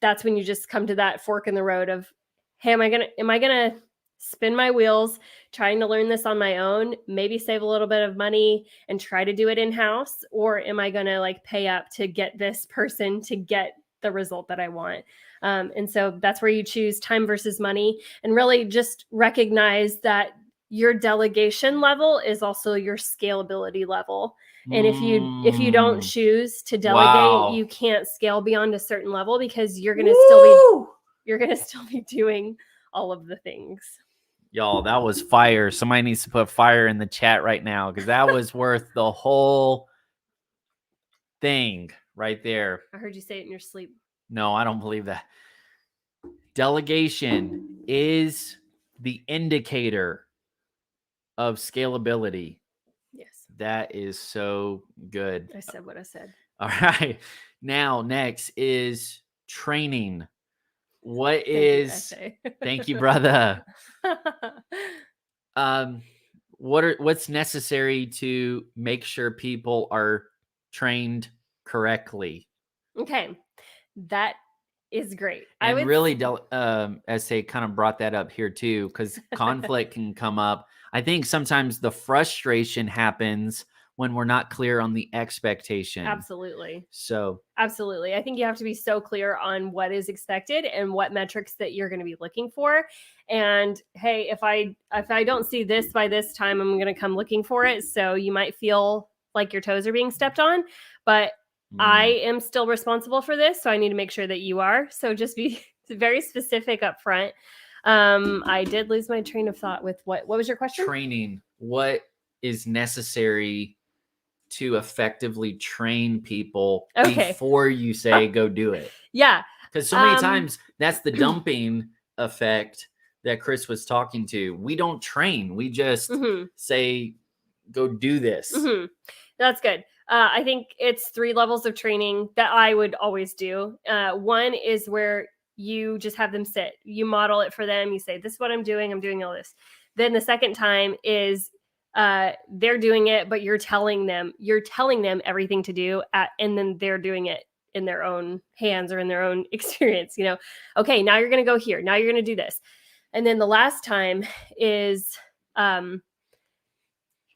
that's when you just come to that fork in the road of, hey, am I gonna spin my wheels trying to learn this on my own, maybe save a little bit of money and try to do it in-house, or am I gonna like pay up to get this person to get the result that I want? And so that's where you choose time versus money, and really just recognize that your delegation level is also your scalability level. And if you don't choose to delegate, you can't scale beyond a certain level, because you're gonna still be doing all of the things. Y'all, that was fire. Somebody needs to put fire in the chat right now, because that was worth the whole thing right there. I heard you say it in your sleep. No, I don't believe that. Delegation is the indicator of scalability. Yes. That is so good. I said what I said. All right. Now, next is training. What is... Thank you, brother. What's necessary to make sure people are trained correctly? Okay, that is great. And really, essay kind of brought that up here too, because conflict can come up. I think sometimes the frustration happens when we're not clear on the expectation. Absolutely. So absolutely. I think you have to be so clear on what is expected and what metrics that you're going to be looking for. And hey, if I don't see this by this time, I'm going to come looking for it. So you might feel like your toes are being stepped on, but I am still responsible for this. So I need to make sure that you are. So just be very specific up front. I did lose my train of thought with what was your question? Training. What is necessary to effectively train people before you say go do it? Yeah. Because so many times that's the dumping effect that Chris was talking to. We don't train. We just say, go do this. That's good. I think it's 3 levels of training that I would always do. One is where you just have them sit. You model it for them. You say, this is what I'm doing. I'm doing all this. Then the second time is they're doing it, but you're telling them everything to do, and then they're doing it in their own hands or in their own experience. Okay, now you're going to go here. Now you're going to do this. And then the last time is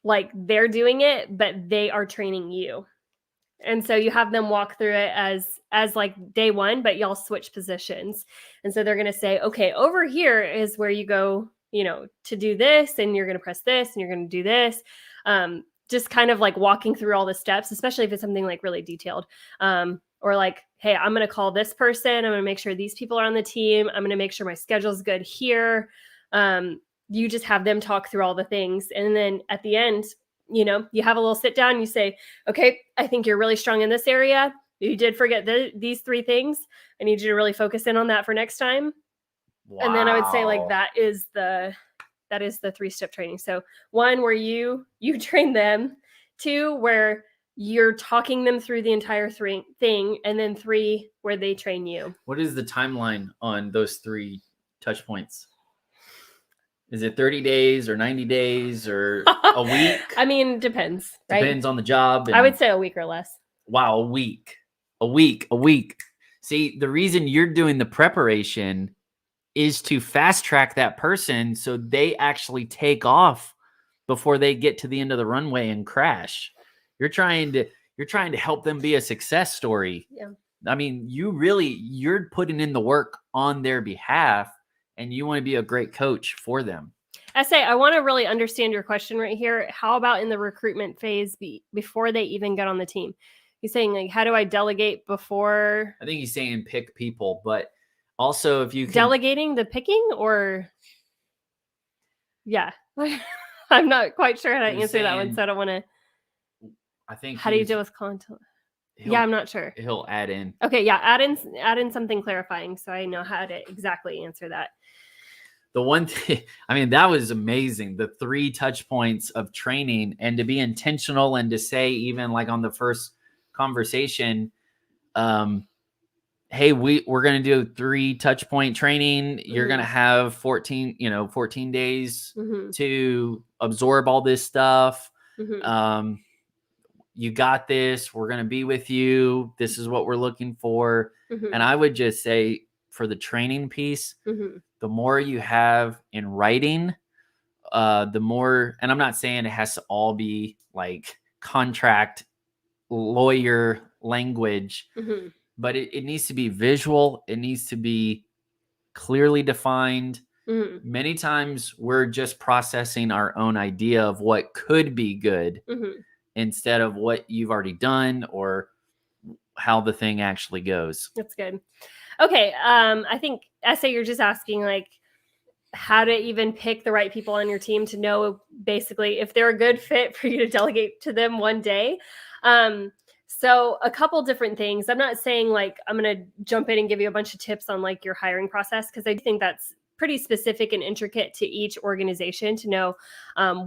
like they're doing it, but they are training you. And so you have them walk through it as like day one, but y'all switch positions. And so they're going to say, okay, over here is where you go, to do this, and you're going to press this, and you're going to do this. Just kind of like walking through all the steps, especially if it's something like really detailed. Or like, hey, I'm going to call this person. I'm going to make sure these people are on the team. I'm going to make sure my schedule's good here. You just have them talk through all the things. And then at the end, you have a little sit down. You say, okay, I think you're really strong in this area. You did forget these 3 things. I need you to really focus in on that for next time. Wow. And then I would say like that is the 3-step training. So 1, where you train them. 2, where you're talking them through the entire thing. And then 3, where they train you. What is the timeline on those 3 touch points? Is it 30 days or 90 days or a week? I mean, depends, right? Depends on the job. I would say a week or less. Wow, a week. See, the reason you're doing the preparation is to fast track that person so they actually take off before they get to the end of the runway and crash. You're trying to help them be a success story. Yeah. I mean, you're putting in the work on their behalf, and you want to be a great coach for them. I want to really understand your question right here. How about in the recruitment phase before they even get on the team? He's saying, like, how do I delegate before? I think he's saying pick people, but Also, if you can, Delegating the picking, or yeah. I'm not quite sure how to he was answer that one, saying, so I don't want to. I think How do you deal with content? Yeah, I'm not sure. he'll add in. Okay, yeah, add in something clarifying so I know how to exactly answer that. The one thing, I mean, that was amazing. The 3 touch points of training, and to be intentional and to say, even like on the first conversation, hey, we're going to do 3 touch point training. You're going to have 14 days to absorb all this stuff. You got this. We're going to be with you. This is what we're looking for. And I would just say, for the training piece, the more you have in writing, the more, and I'm not saying it has to all be like contract lawyer language, but it needs to be visual. It needs to be clearly defined. Many times we're just processing our own idea of what could be good instead of what you've already done or how the thing actually goes. That's good. Okay. I think, Essay, you're just asking like how to even pick the right people on your team to know basically if they're a good fit for you to delegate to them one day. So a couple different things. I'm not saying like I'm going to jump in and give you a bunch of tips on like your hiring process, because I think that's pretty specific and intricate to each organization to know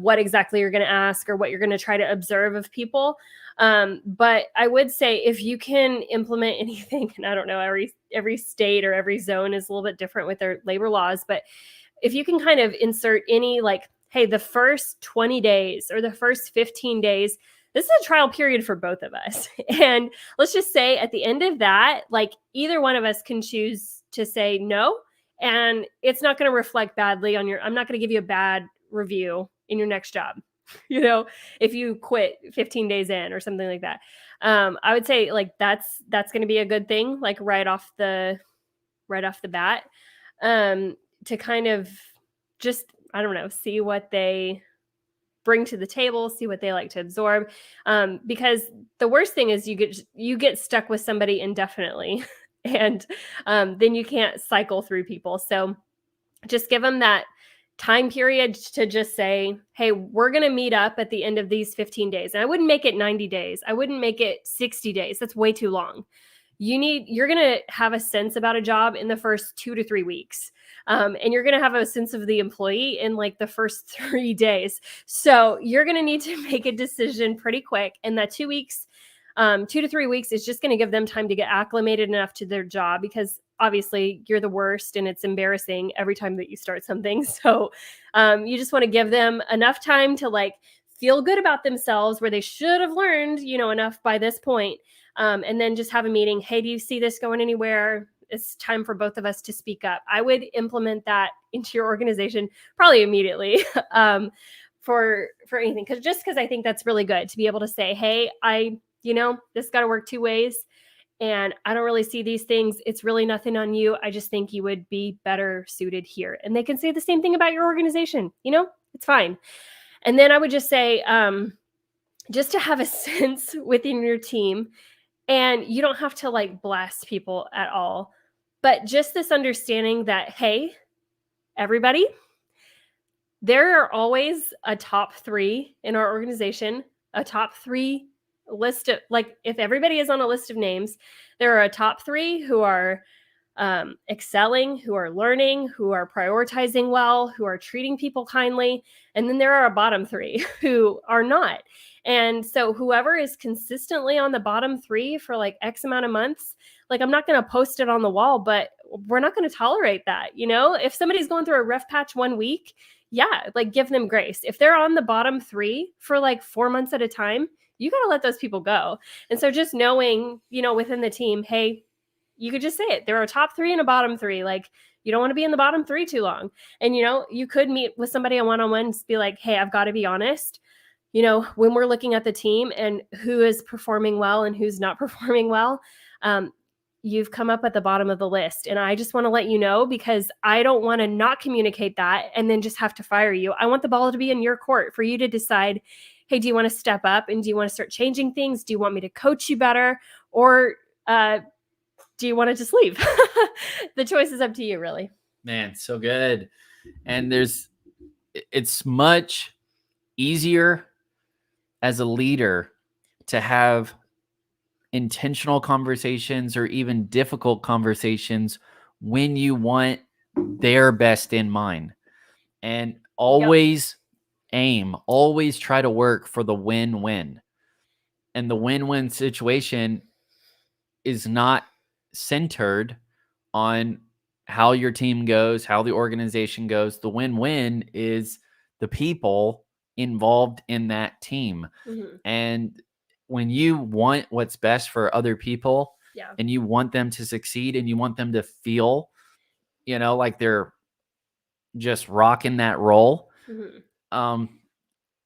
what exactly you're going to ask or what you're going to try to observe of people. But I would say if you can implement anything, and I don't know, every state or every zone is a little bit different with their labor laws, but if you can kind of insert any like, hey, the first 20 days or the first 15 days, this is a trial period for both of us. And let's just say at the end of that, like either one of us can choose to say no, and it's not going to reflect badly on I'm not going to give you a bad review in your next job, if you quit 15 days in or something like that. I would say like that's going to be a good thing, like right off the bat, to kind of just, I don't know, see what they bring to the table, see what they like to absorb. Because the worst thing is you get stuck with somebody indefinitely and then you can't cycle through people. So just give them that time period to just say, hey, we're going to meet up at the end of these 15 days. And I wouldn't make it 90 days. I wouldn't make it 60 days. That's way too long. You're going to have a sense about a job in the first 2 to 3 weeks. And you're going to have a sense of the employee in like the first 3 days. So you're going to need to make a decision pretty quick. And that 2 weeks, 2 to 3 weeks is just going to give them time to get acclimated enough to their job, because obviously you're the worst and it's embarrassing every time that you start something. So you just want to give them enough time to like feel good about themselves, where they should have learned, enough by this point. And then just have a meeting. Hey, do you see this going anywhere? It's time for both of us to speak up. I would implement that into your organization probably immediately for anything. Because I think that's really good to be able to say, hey, this got to work 2 ways. And I don't really see these things. It's really nothing on you. I just think you would be better suited here. And they can say the same thing about your organization. It's fine. And then I would just say, just to have a sense within your team, and you don't have to like blast people at all, but just this understanding that, hey, everybody, there are always a top 3 in our organization, a top 3 list of, like, if everybody is on a list of names, there are a top 3 who are excelling, who are learning, who are prioritizing well, who are treating people kindly. And then there are a bottom 3 who are not. And so whoever is consistently on the bottom 3 for like X amount of months, like I'm not going to post it on the wall, but we're not going to tolerate that. If somebody's going through a rough patch 1 week, yeah, like give them grace. If they're on the bottom 3 for like 4 months at a time, you got to let those people go. And so just knowing, within the team, hey, you could just say it. There are a top 3 and a bottom 3. Like, you don't want to be in the bottom 3 too long. And, you could meet with somebody on one-on-one and be like, hey, I've got to be honest. When we're looking at the team and who is performing well and who's not performing well, you've come up at the bottom of the list. And I just want to let you know, because I don't want to not communicate that and then just have to fire you. I want the ball to be in your court for you to decide, hey, do you want to step up and do you want to start changing things? Do you want me to coach you better? Or do you want to just leave? The choice is up to you, really. Man, so good. And it's much easier as a leader to have intentional conversations or even difficult conversations when you want their best in mind. And always always try to work for the win-win. And the win-win situation is not centered on how your team goes, how the organization goes. The win-win is the people involved in that team. Mhm. And when you want what's best for other people Yeah. and you want them to succeed and you want them to feel, like they're just rocking that role, Mhm.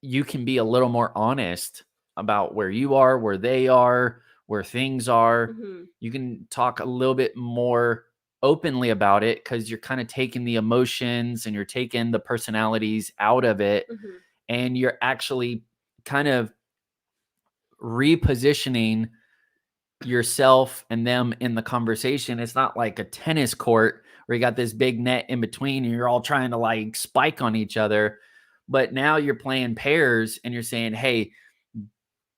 You can be a little more honest about where you are, where they are, where things are. Mhm. You can talk a little bit more openly about it because you're kind of taking the emotions and you're taking the personalities out of it. Mhm. And you're actually kind of repositioning yourself and them in the conversation. It's not like a tennis court where you got this big net in between and you're all trying to like spike on each other. But now you're playing pairs and you're saying, hey,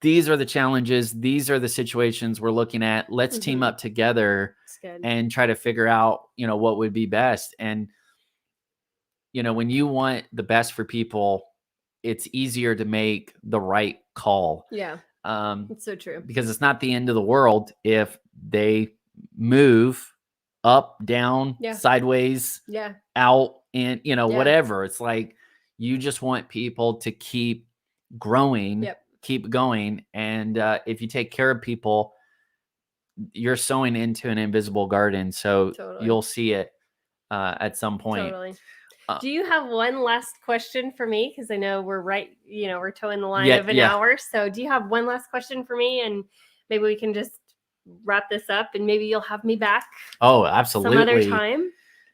these are the challenges. These are the situations we're looking at. Let's team Mhm. up together It's good. and try to figure out, what would be best. And, when you want the best for people, it's easier to make the right call. Yeah, it's so true. Because it's not the end of the world if they move up, down, Yeah. sideways, Yeah. out, and Yeah. whatever. It's like you just want people to keep growing, Yep. keep going. And if you take care of people, you're sowing into an invisible garden. So Totally. you'll see it at some point. Totally. Do you have one last question for me? Because I know we're we're towing the line Yeah, of an hour. So do you have one last question for me? And maybe we can just wrap this up and maybe you'll have me back Oh, absolutely. some other time.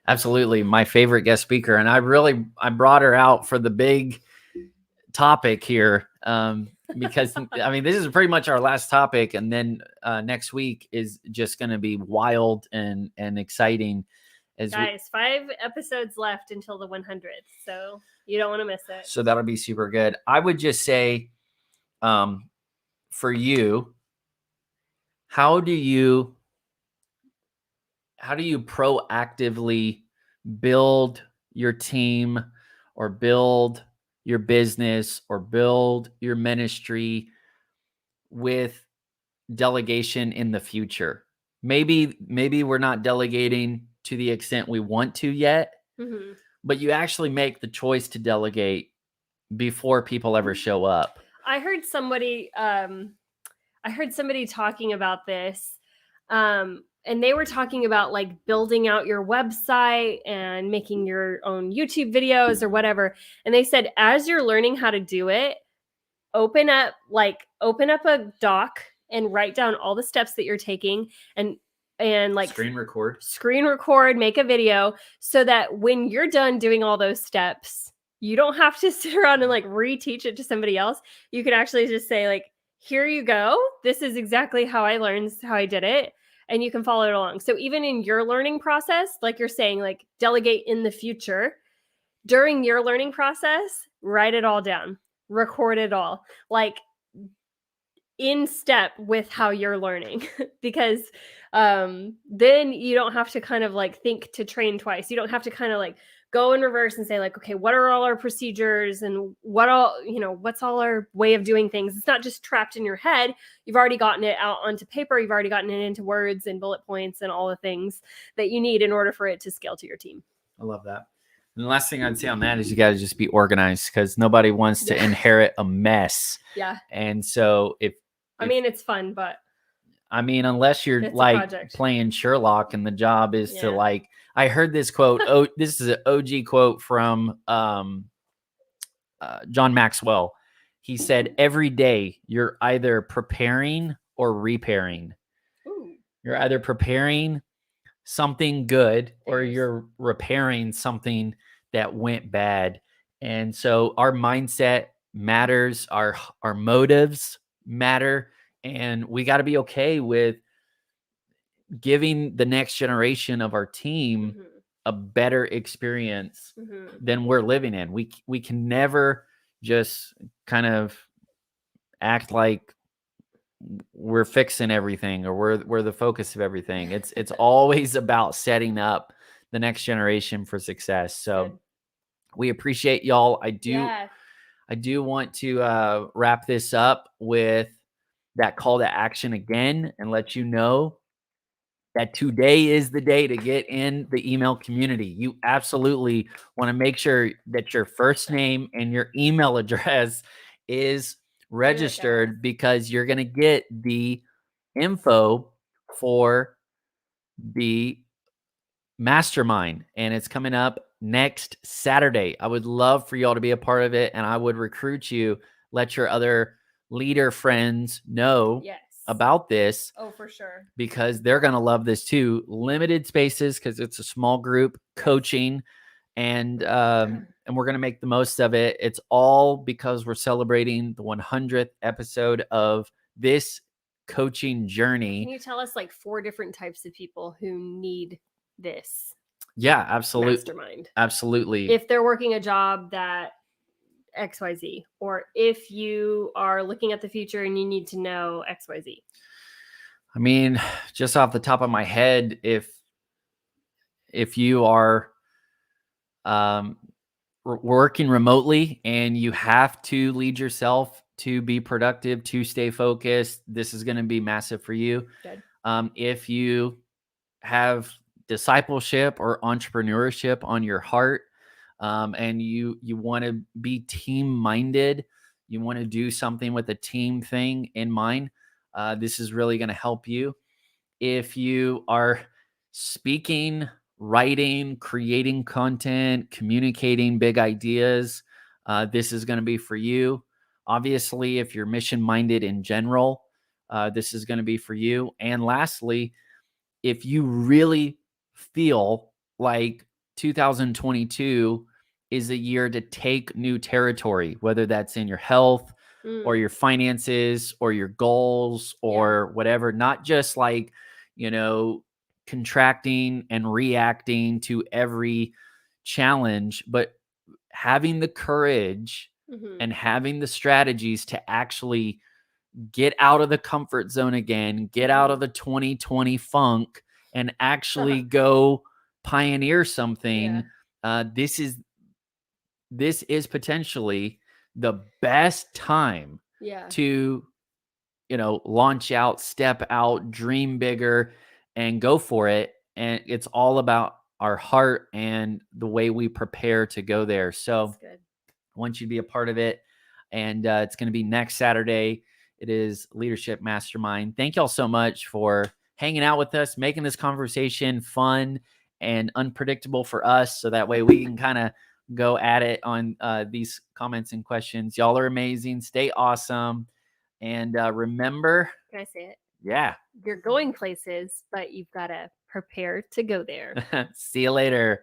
Absolutely. My favorite guest speaker. And I brought her out for the big topic here because this is pretty much our last topic. And then next week is just going to be wild and exciting. Guys, 5 episodes left until the 100th. So you don't want to miss it. So that'll be super good. I would just say for you, how do you proactively build your team or build your business or build your ministry with delegation in the future? Maybe we're not delegating to the extent we want to yet, but you actually make the choice to delegate before people ever show up. I heard somebody talking about this, and they were talking about like building out your website and making your own YouTube videos or whatever. And they said, as you're learning how to do it, open up a doc and write down all the steps that you're taking and like screen record, make a video so that when you're done doing all those steps, you don't have to sit around and like reteach it to somebody else. You can actually just say like, here you go. This is exactly how I learned, how I did it. And you can follow it along. So even in your learning process, like you're saying, like delegate in the future, during your learning process, write it all down, record it all, like in step with how you're learning because then you don't have to kind of like think to train twice. You don't have to kind of like go in reverse and say like, okay, what are all our procedures and what's all our way of doing things? It's not just trapped in your head. You've already gotten it out onto paper. You've already gotten it into words and bullet points and all the things that you need in order for it to scale to your team. I love that. And the last thing I'd say on that is you got to just be organized because nobody wants to inherit a mess. Yeah. And so it's fun, but unless you're like playing Sherlock and the job is to like, I heard this quote. This is an OG quote from John Maxwell. He said, every day you're either preparing or repairing. Ooh. You're either preparing something good or you're repairing something that went bad. And so our mindset matters, our motives matter, and we got to be okay with giving the next generation of our team Mhm. a better experience Mhm. than we're living in. We can never just kind of act like we're fixing everything or we're the focus of everything. It's always about setting up the next generation for success. So Good. we appreciate y'all. I Yeah. do want to wrap this up with that call to action again and let you know that today is the day to get in the email community. You absolutely want to make sure that your first name and your email address is registered because you're going to get the info for the mastermind, and it's coming up next Saturday. I would love for y'all to be a part of it, and I would recruit you. Let your other leader friends know Yes. about this Oh, for sure. because they're going to love this too. Limited spaces because it's a small group coaching, and we're going to make the most of it. It's all because we're celebrating the 100th episode of this coaching journey. Can you tell us like 4 different types of people who need this? Yeah, absolutely. Mastermind. Absolutely. If they're working a job that XYZ, or if you are looking at the future and you need to know XYZ. I mean, just off the top of my head, if you are working remotely and you have to lead yourself to be productive, to stay focused, this is going to be massive for you. Good. If you have discipleship or entrepreneurship on your heart, and you want to be team minded, you want to do something with a team thing in mind, this is really going to help you. If you are speaking, writing, creating content, communicating big ideas, this is going to be for you. Obviously, if you're mission minded in general, this is going to be for you. And lastly, if you really feel like 2022 is a year to take new territory, whether that's in your health or your finances or your goals or whatever, not just like, contracting and reacting to every challenge, but having the courage and having the strategies to actually get out of the comfort zone again, get out of the 2020 funk, and actually go pioneer something. This is potentially the best time to launch out, step out, dream bigger, and go for it. And it's all about our heart and the way we prepare to go there. So I want you to be a part of it. And it's going to be next Saturday. It is Leadership Mastermind. Thank y'all so much for hanging out with us, making this conversation fun and unpredictable for us. So that way we can kind of go at it on these comments and questions. Y'all are amazing. Stay awesome. And remember, can I say it? Yeah. You're going places, but you've got to prepare to go there. See you later.